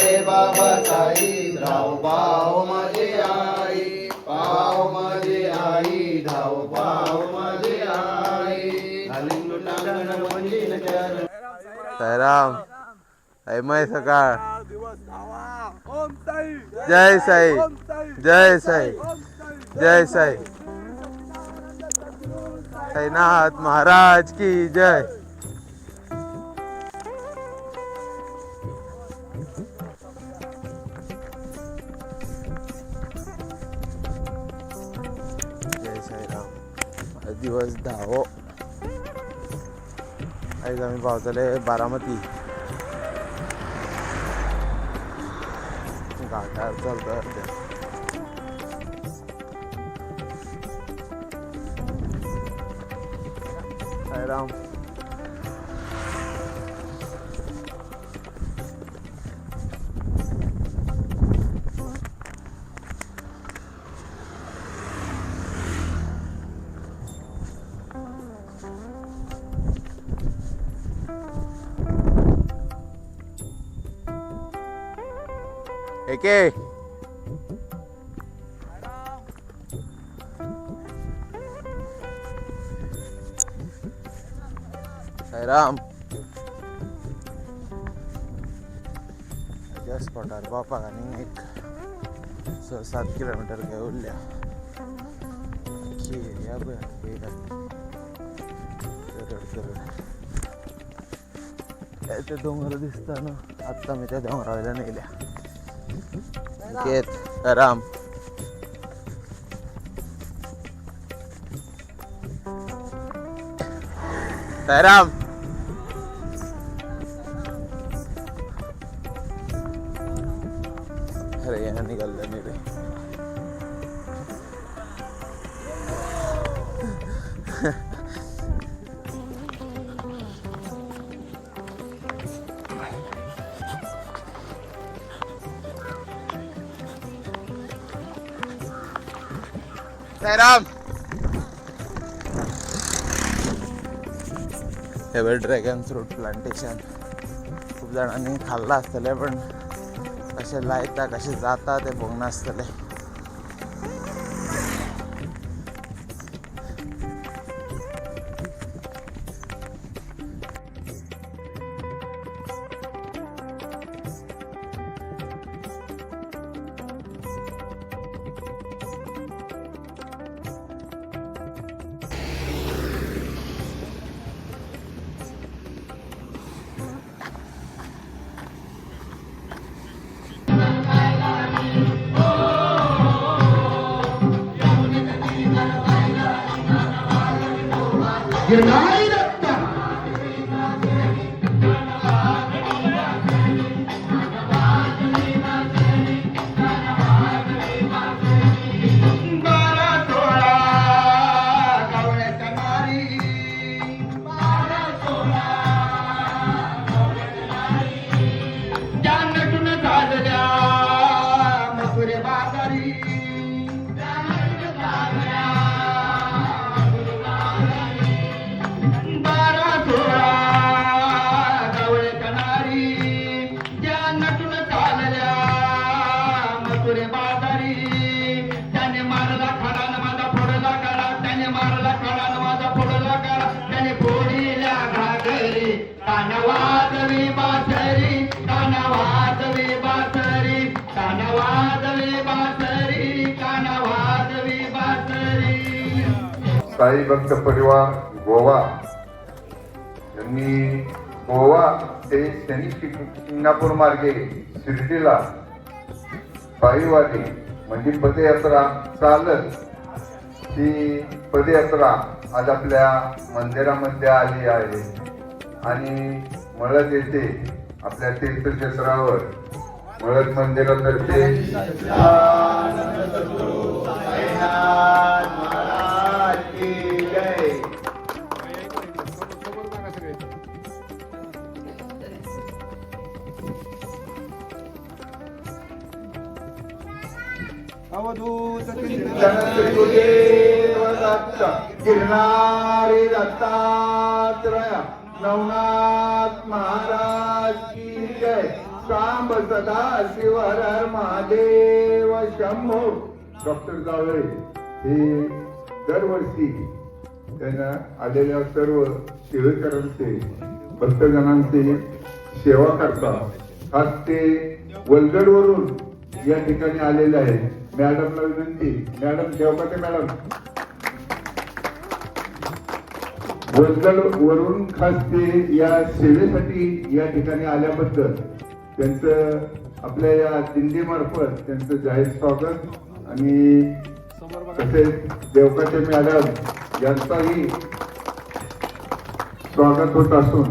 रे बाबासाहेबराव पाव माझे आई, पाव माझे आई, धाव पाव माझे आई, घालीन लुटांगण मंजिल चरण. साईराम ऐमय सकाळ. जय साई, जय साई, जय साई. साईनाथ महाराज की जय. जय साईराम. दिवस 10. आज आम्ही पावतले बारामती. घाटावर चालतोय. साईराम. एके साईराम. या स्पॉटार बापा आणि एक 6-7 किलोमीटर काय उरल्या. ते डोंगर दिसताना आत्ता मी त्या डोंगराला नेल्या. केत राम. साईराम. अरे यहाँ निकल नहीं रे. साईराम. हे ड्रॅगन फ्रूट प्लांटेशन खूप जणांनी खाल्ला असतले, पण कसे लायता कसे जाता ते बघणं असतले. गिरनारी दत्ता बारा सोळा गवळ्याच्या नारी, बारा सोळा त्या नटून चालल्या मथुरे बाजारी. साई भक्त परिवार गोवा यांनी गोवा ते शनी शिंगणापूर मार्गे शिर्डीला पायीवारी म्हणजे पदयात्रा चालत ही पदयात्रा आज आपल्या मंदिरामध्ये आली आहे. आणि मळद येथे आपल्या तीर्थक्षेत्रावर मळद मंदिरातर्फे गिरनारी दत्तात्रय नवनाथ महाराज की जय. सांब सदा शिव हर हर महादेव शंभो. डॉक्टर जावळे हे दरवर्षी त्यांना आलेल्या सर्व सेवेकरांचे भक्तजनांची सेवा करतात. आज ते वलगडवरून या ठिकाणी आलेले आहेत. मॅडमला विनंती, मॅडम देवकाते मॅडम, वलगड वरून खास ते या सेवेसाठी या ठिकाणी आल्याबद्दल त्यांचं आपल्या या दिंडीमार्फत त्यांचं जाहीर स्वागत आणि तसेच देवकाते मॅडम यांचाही स्वागत होत असून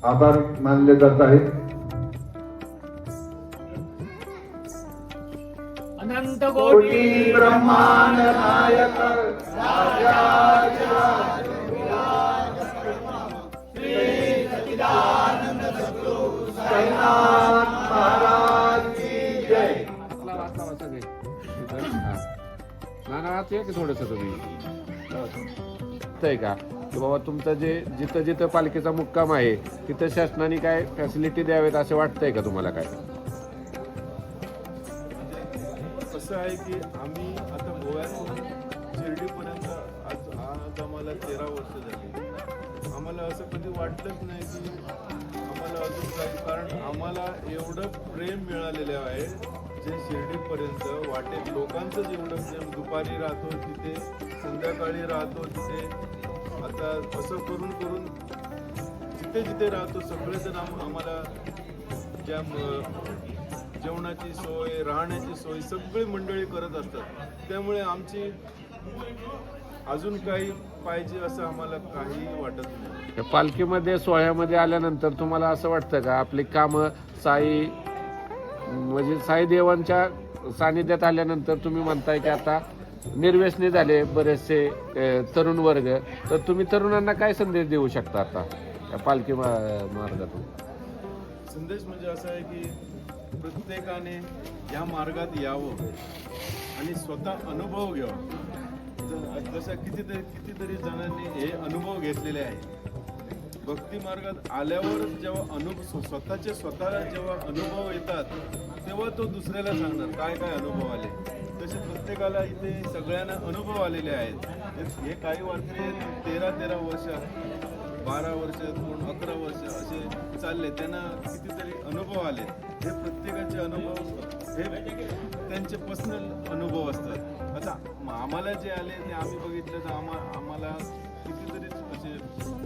आभार मानले जात आहेत. अनंत कोटी ब्रह्मांड नायक साईनाथ महाराज की जय. नानाच आहे की थोडस तुम्ही आहे का की बाबा तुमचं जे जिथं जिथं पालिकेचा मुक्काम आहे तिथं शासनाने काय फॅसिलिटी द्यावेत असं वाटतंय का तुम्हाला? काय असं आहे की आम्ही आता गोव्यातून शिर्डीपर्यंत आज आम्हाला 13 वर्ष झाली. आम्हाला असं कधी वाटलंच नाही की आम्हाला अजून काही, कारण आम्हाला एवढं प्रेम मिळालेलं आहे जे शिर्डीपर्यंत वाटेत लोकांचंच एवढं प्रेम. दुपारी राहतो तिथे, संध्याकाळी राहतो तिथे. आता असं करून करून जिथे जिथे राहतो सगळेजण आम्हाला ज्या जेवणाची सोय, राहण्याची सोय सगळी मंडळी करत असतात. त्यामुळे आमची अजून काही पाहिजे असं आम्हाला काही वाटत नाही. पालखीमध्ये सोहळ्यामध्ये आल्यानंतर तुम्हाला असं वाटतं का आपली कामं साई म्हणजे साई देवांच्या सानिध्यात आल्यानंतर तुम्ही म्हणताय की आता निर्व्यसनी झाले बरेचसे तरुण वर्ग, तर तुम्ही तरुणांना काय संदेश देऊ शकता आता या पालखी मार्गातून? संदेश म्हणजे असा आहे की प्रत्येकाने या मार्गात यावं आणि स्वतः अनुभव घ्यावा. जसं कितीतरी जणांनी हे अनुभव घेतलेले आहेत. भक्ती मार्गात आल्यावर जेव्हा स्वतःला जेव्हा अनुभव येतात तेव्हा तो दुसऱ्याला सांगणार काय काय अनुभव आले. तसे प्रत्येकाला इथे सगळ्यांना अनुभव आलेले आहेत. हे काही वारकरी 13 वर्ष, 12 वर्ष, 11 वर्ष असे चालले, त्यांना कितीतरी अनुभव आले. हे प्रत्येकाचे अनुभव हे त्यांचे पर्सनल अनुभव असतात. आता आम्हाला जे आले ते आम्ही बघितलं तर आम्हाला कितीतरी असे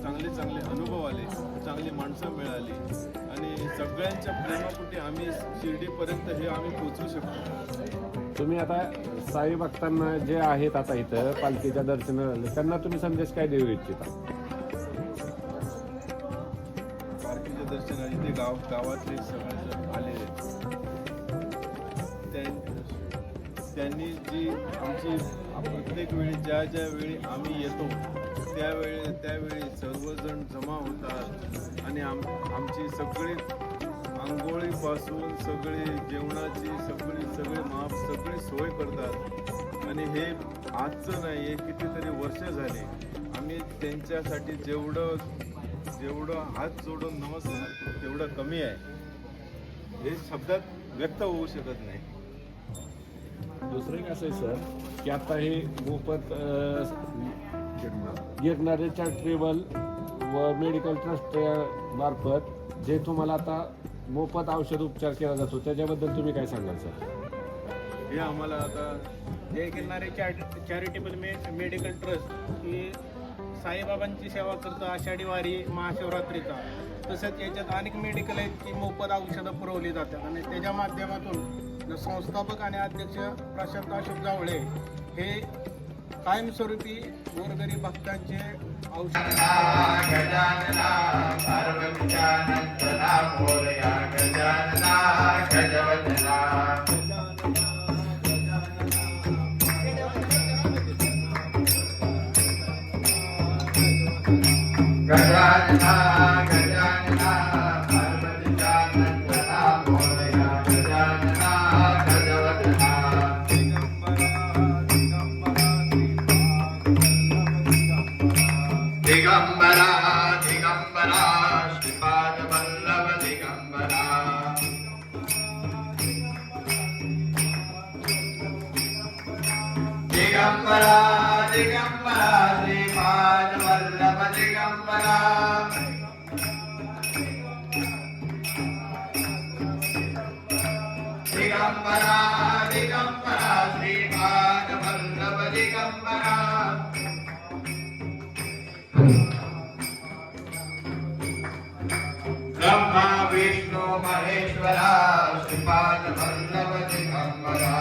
चांगले अनुभव आले, चांगली माणसं मिळाली आणि सगळ्यांच्या प्रेमापोटी आम्ही शिर्डीपर्यंत हे आम्ही पोहोचू शकतो. तुम्ही आता साई भक्तांना जे आहेत आता इथं पालखीच्या दर्शनाला त्यांना तुम्ही संदेश काय देऊ इच्छिता? पालखीच्या दर्शनाला इथे गावातले सगळे आलेले त्यांनी जी आमची प्रत्येक वेळी ज्या वेळी आम्ही येतो त्यावेळी सर्वजण जमा होतात आणि आमची सगळी आंघोळीपासून सगळे जेवणाची सगळी सोय करतात. आणि हे आजचं नाही, हे कितीतरी वर्ष झाले. आम्ही त्यांच्यासाठी जेवढं हात जोडून नमस्कार तेवढं कमी आहे. हे शब्दात व्यक्त होऊ शकत नाही. दुसरं एक असं आहे सर की आता हे मोफत गिरणारे चॅरिटेबल व मेडिकल ट्रस्ट मार्फत जे तुम्हाला आता मोफत औषध उपचार केला जातो त्याच्याबद्दल तुम्ही काय सांगाल सर? हे आम्हाला आता जय गिरणारे चॅरिटेबल मेडिकल ट्रस्ट ही साईबाबांची सेवा करतं आषाढी वारी, महाशिवरात्रीचा. तसंच याच्यात अनेक मेडिकल आहेत की मोफत औषधं पुरवली जातात आणि त्याच्या माध्यमातून संस्थापक आणि अध्यक्ष प्रशांत अशोक जावळे हे कायमस्वरूपी गोरगरीब भक्तांचे औषध दिगंबरा दिगंबरा श्रीपाद वल्लभ दिगंबरा दिगंबरा दिगंबरा श्रीपाद वल्लभ दिगंबरा ब्रह्मा विष्णु महेश्वरा श्रीपाद वल्लभ दिगंबरा